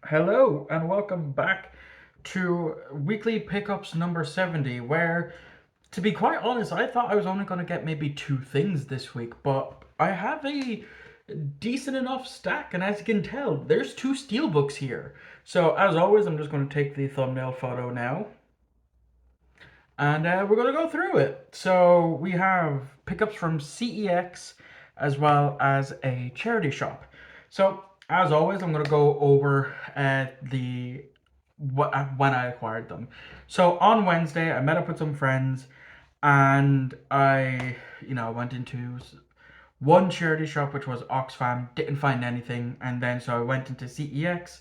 Hello and welcome back to weekly pickups number 70, where, to be quite honest, I thought I was only going to get maybe two things this week, but I have a decent enough stack, and as you can tell, there's two steelbooks here. So, as always, I'm just going to take the thumbnail photo now, and we're going to go through it. So, we have pickups from CEX as well as a charity shop. So, as always, I'm going to go over the when I acquired them. So on Wednesday, I met up with some friends, and I, went into one charity shop, which was Oxfam. Didn't find anything, and then so I went into CEX,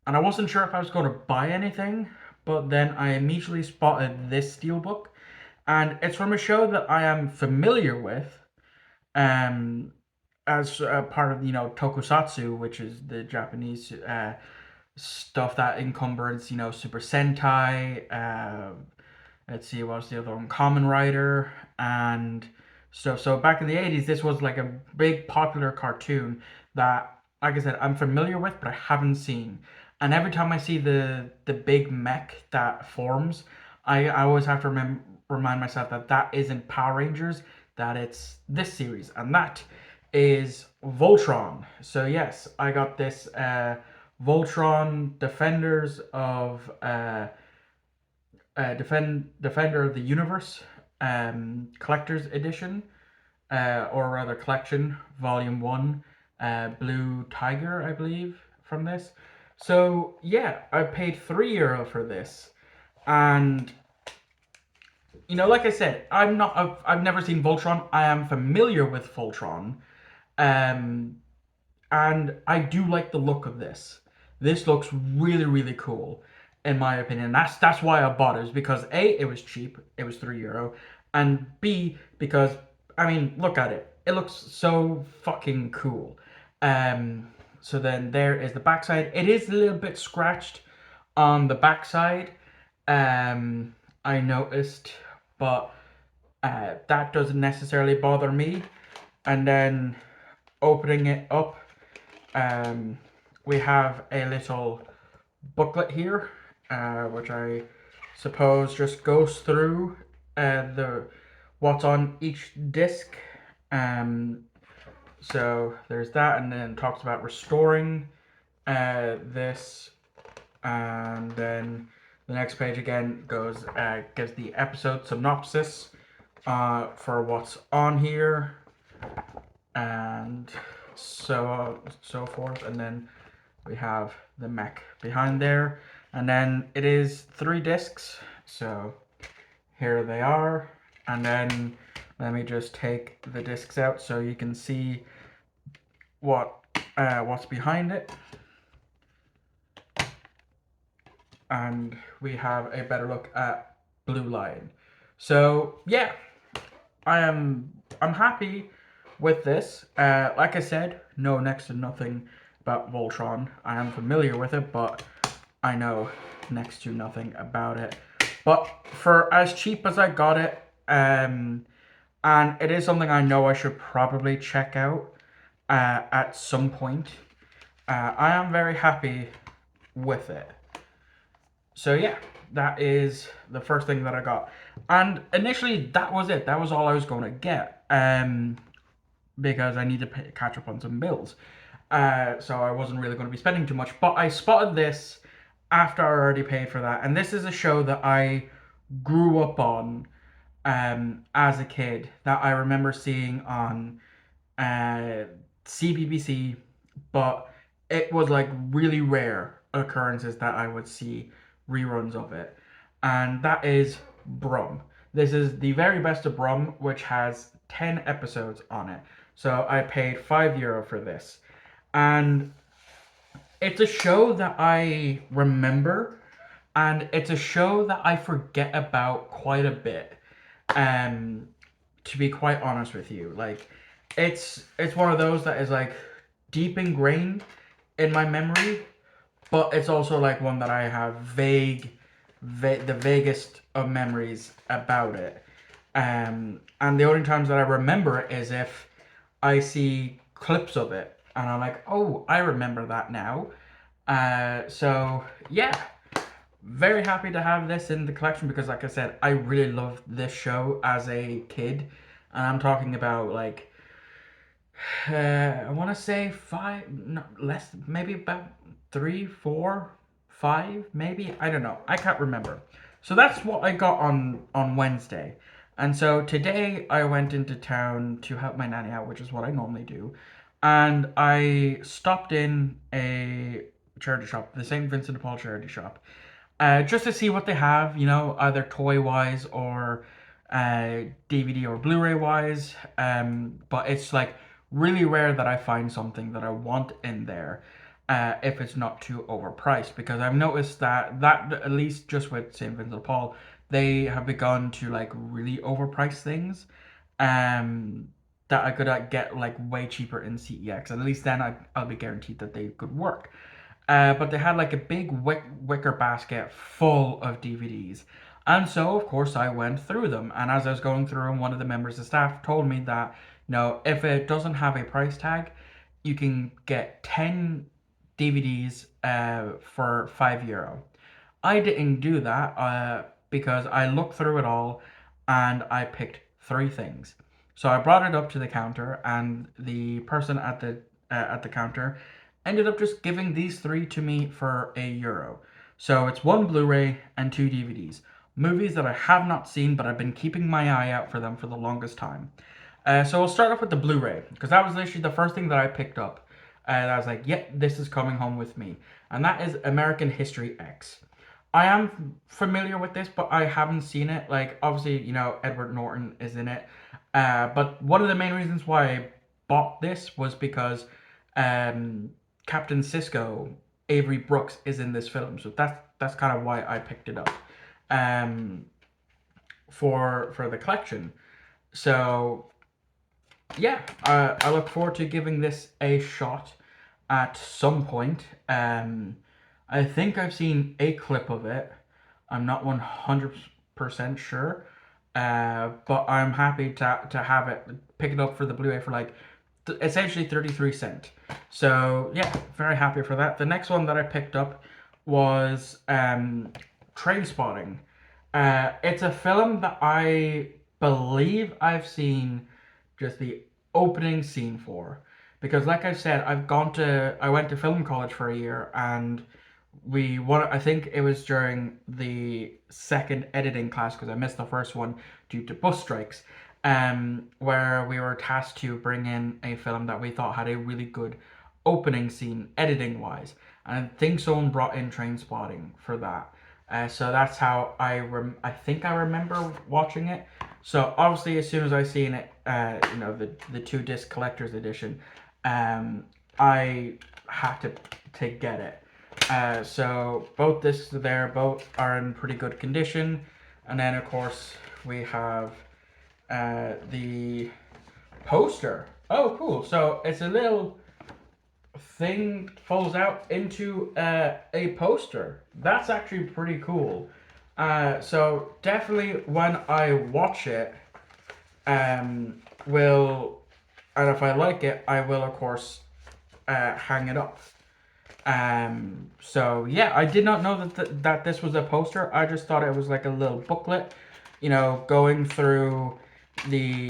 and I wasn't sure if I was going to buy anything, but then I immediately spotted this steelbook, and it's from a show that I am familiar with, um, as a part of tokusatsu, which is the Japanese stuff that encumbers Super Sentai. Let's see, what's the other one? Common Rider and stuff. So back in the 80s, this was like a big popular cartoon that, like I said, I'm familiar with, but I haven't seen. And every time I see the big mech that forms, I always have to remind myself that that isn't Power Rangers, that it's this series, and that is Voltron. So yes, I got this Voltron Defenders of Defender of the Universe collector's edition, or rather collection, volume one, Blue Tiger, I believe, from this. So yeah, I paid €3 for this, and like I said, I've never seen Voltron. I am familiar with Voltron, um, and I do like the look of this. This looks really, really cool, in my opinion. That's why I bought it. Is because A, it was cheap. It was €3, and B, because I mean, look at it. It looks so fucking cool. Um, so then there is the backside. It is a little bit scratched on the backside. I noticed, but that doesn't necessarily bother me. And then opening it up, um, we have a little booklet here, which I suppose just goes through the what's on each disc. Um, so there's that, and then talks about restoring this, and then the next page again goes gives the episode synopsis for what's on here, and so forth, and then we have the mech behind there, and then it is 3 discs. So here they are, and then let me just take the discs out so you can see what's behind it, and we have a better look at Blue Lion. So yeah, I'm happy with this. Like I said, know next to nothing about Voltron. I am familiar with it, but I know next to nothing about it. But for as cheap as I got it, and it is something I know I should probably check out at some point. I am very happy with it. So yeah, that is the first thing that I got. And initially, that was it. That was all I was going to get. Because I need to catch up on some bills. So I wasn't really going to be spending too much. But I spotted this after I already paid for that. And this is a show that I grew up on as a kid, that I remember seeing on CBBC. But it was like really rare occurrences that I would see reruns of it. And that is Brum. This is the very best of Brum, which has 10 episodes on it. So I paid €5 for this. And it's a show that I remember, and it's a show that I forget about quite a bit. Um, to be quite honest with you, like it's one of those that is like deep ingrained in my memory, but it's also like one that I have the vaguest of memories about it. And the only times that I remember it is if I see clips of it and I'm like, oh, I remember that now. So yeah, very happy to have this in the collection because, like I said, I really loved this show as a kid, and I'm talking about like I want to say five, no, less, maybe about three, four, five, maybe. I don't know. I can't remember. So that's what I got on Wednesday, and so today I went into town to help my nanny out, which is what I normally do, and I stopped in a charity shop, the St. Vincent de Paul charity shop, just to see what they have, either toy wise or DVD or Blu-ray wise. But it's like really rare that I find something that I want in there, if it's not too overpriced. Because I've noticed that at least just with Saint Vincent de Paul, they have begun to like really overprice things. Um, that I could get like way cheaper in CEX. At least then I'll be guaranteed that they could work. But they had like a big wicker basket full of DVDs. And so, of course, I went through them. And as I was going through them, one of the members of staff told me that, if it doesn't have a price tag, you can get 10 DVDs for €5. I didn't do that because I looked through it all and I picked three things. So I brought it up to the counter, and the person at the counter ended up just giving these three to me for €1. So it's one Blu-ray and two DVDs, movies that I have not seen, but I've been keeping my eye out for them for the longest time. So we'll start off with the Blu-ray because that was literally the first thing that I picked up. And I was like, "Yeah, this is coming home with me," and that is American History X. I am familiar with this, but I haven't seen it. Like, obviously, Edward Norton is in it. But one of the main reasons why I bought this was because um, Captain Cisco, Avery Brooks, is in this film. So that's kind of why I picked it up um, for the collection. So yeah, I look forward to giving this a shot at some point. I think I've seen a clip of it. I'm not 100% sure. But I'm happy to have it, pick it up for the Blu-ray for like essentially 33¢. So yeah, very happy for that. The next one that I picked up was Trainspotting. It's a film that I believe I've seen just the opening scene for, because like I said, I went to film college for a year, and I think it was during the second editing class because I missed the first one due to bus strikes, where we were tasked to bring in a film that we thought had a really good opening scene editing wise, and I think someone brought in Trainspotting for that. So that's how I think I remember watching it. So obviously, as soon as I seen it, the 2 disc collector's edition, I had to get it. So both discs are there, both are in pretty good condition, and then of course we have the poster. Oh, cool! So it's a little thing folds out into a poster. That's actually pretty cool. So definitely when I watch it, will and if I like it, I will of course hang it up. So yeah, I did not know that this was a poster. I just thought it was like a little booklet, going through the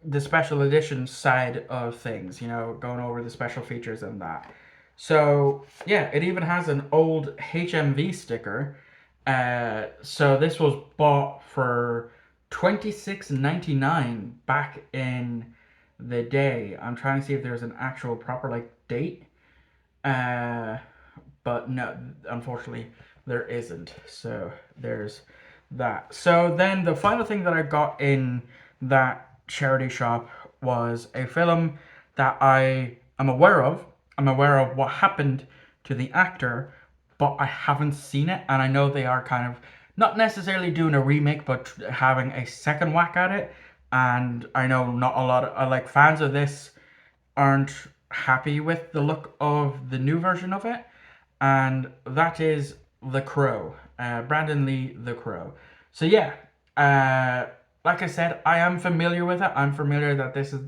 the special edition side of things, going over the special features and that. So yeah, it even has an old HMV sticker. So this was bought for $26.99 back in the day. I'm trying to see if there's an actual proper like date. Uh, but no, unfortunately, there isn't. So there's that. So then the final thing that I got in that charity shop was a film that I am aware of. I'm aware of what happened to the actor, but I haven't seen it, and I know they are kind of not necessarily doing a remake, but having a second whack at it. And I know not a lot of like fans of this aren't happy with the look of the new version of it, and that is The Crow, Brandon Lee, The Crow. So yeah, like I said, I am familiar with it. I'm familiar that this is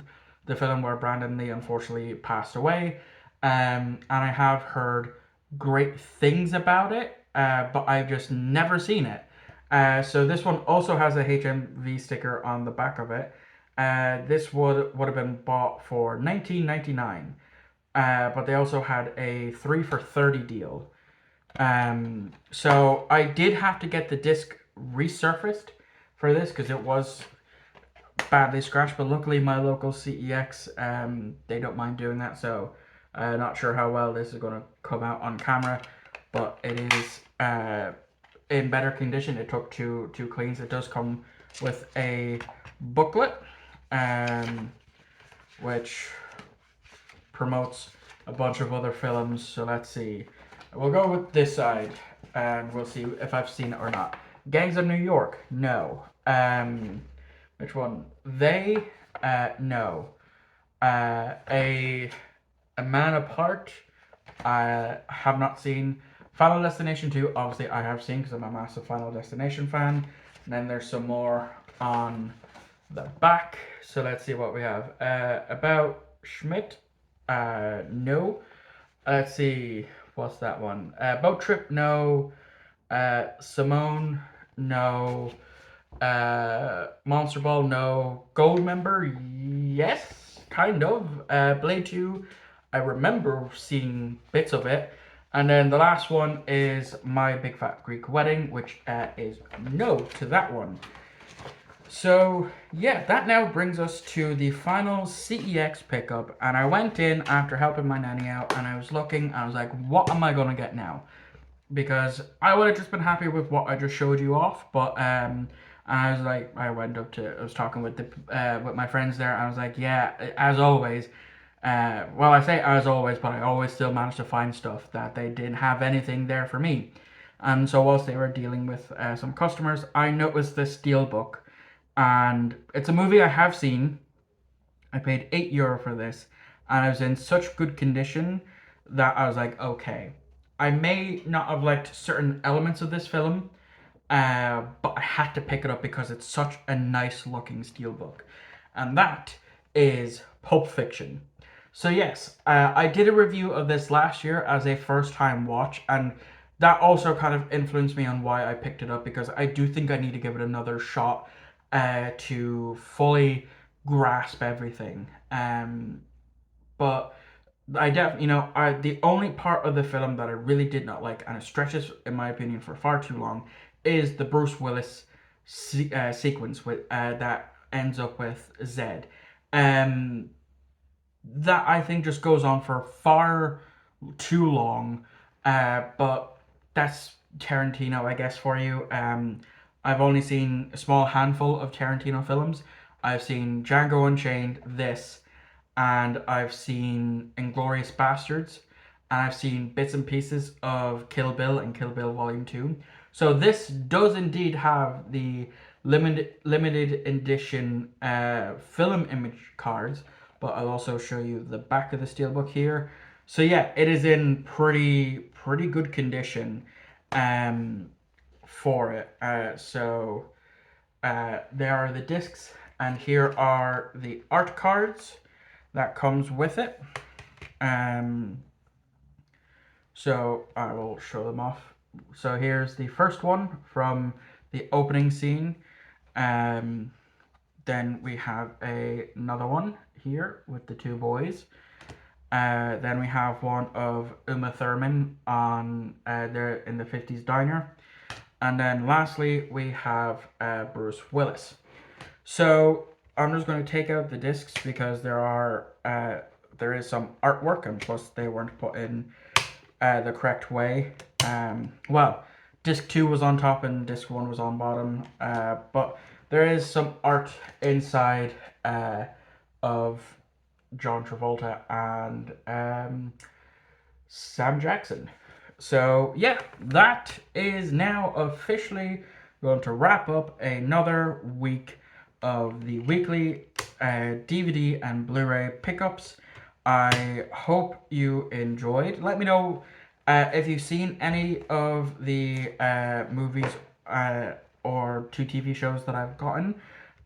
the film where Brandon Lee unfortunately passed away. and I have heard great things about it, but I've just never seen it. So this one also has a HMV sticker on the back of it. This would have been bought for 19.99, but they also had a 3 for 30 deal. So I did have to get the disc resurfaced for this because it was badly scratched, but luckily my local CEX, they don't mind doing that, so not sure how well this is going to come out on camera, but it is in better condition. It took two cleans. It does come with a booklet, which promotes a bunch of other films. So let's see. We'll go with this side, and we'll see if I've seen it or not. Gangs of New York, no. Which one? They, no. A Man Apart, I have not seen. Final Destination 2, obviously I have seen because I'm a massive Final Destination fan. And then there's some more on the back. So let's see what we have. About Schmidt, no. Let's see, what's that one? Boat Trip, no. Simone, no. Monster Ball, no. Gold Member, yes, kind of. Blade 2, I remember seeing bits of it. And then the last one is My Big Fat Greek Wedding, which is no to that one. So yeah, that now brings us to the final CEX pickup. And I went in after helping my nanny out, and I was looking, and I was like, what am I going to get now? Because I would have just been happy with what I just showed you off, but I was like, I was talking with with my friends there, and I was like, yeah, as always. Well, I say as always, but I always still manage to find stuff that they didn't have anything there for me. And so whilst they were dealing with some customers, I noticed this Steelbook, and it's a movie I have seen. I paid €8 for this, and I was in such good condition that I was like, okay, I may not have liked certain elements of this film, but I had to pick it up because it's such a nice looking steelbook. And that is Pulp Fiction. So yes, I did a review of this last year as a first time watch, and that also kind of influenced me on why I picked it up, because I do think I need to give it another shot to fully grasp everything. But I definitely, the only part of the film that I really did not like, and it stretches, in my opinion, for far too long, is the Bruce Willis sequence with that ends up with Zed. That I think just goes on for far too long, but that's Tarantino, I guess, for you. I've only seen a small handful of Tarantino films. I've seen Django Unchained, this, and I've seen Inglourious Bastards, and I've seen bits and pieces of Kill Bill and Kill Bill Volume 2. So this does indeed have the limited edition film image cards, but I'll also show you the back of the steelbook here. So yeah, it is in pretty good condition for it. There are the discs, and here are the art cards that comes with it. So I will show them off. So here's the first one from the opening scene. Then we have another one here with the two boys. Then we have one of Uma Thurman on there in the 50s diner. And then lastly, we have Bruce Willis. So I'm just going to take out the discs because there is some artwork, and plus they weren't put in the correct way. Well, disc 2 was on top and disc 1 was on bottom, but there is some art inside of John Travolta and Sam Jackson. So yeah, that is now officially going to wrap up another week of the weekly DVD and Blu-ray pickups. I hope you enjoyed. Let me know if you've seen any of the movies or 2 TV shows that I've gotten.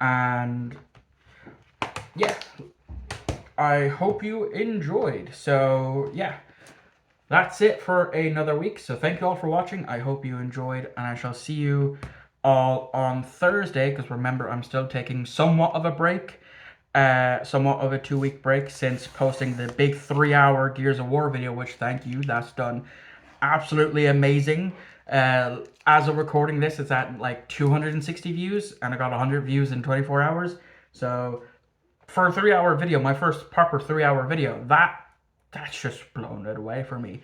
And yeah, I hope you enjoyed. So yeah, that's it for another week. So thank you all for watching. I hope you enjoyed, and I shall see you all on Thursday, because remember, I'm still taking somewhat of a break, somewhat of a 2-week break since posting the big 3-hour Gears of War video, which, thank you, that's done absolutely amazing. As of recording this, it's at like 260 views, and I got 100 views in 24 hours. So for a 3-hour video, my first proper 3-hour video, that's just blown it away for me.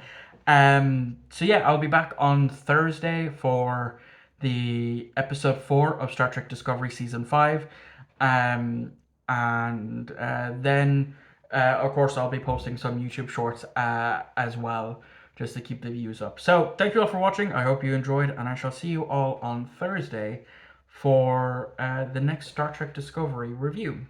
So yeah, I'll be back on Thursday for the episode 4 of Star Trek Discovery season 5. And then of course I'll be posting some YouTube shorts as well, just to keep the views up. So thank you all for watching. I hope you enjoyed, and I shall see you all on Thursday for the next Star Trek Discovery review.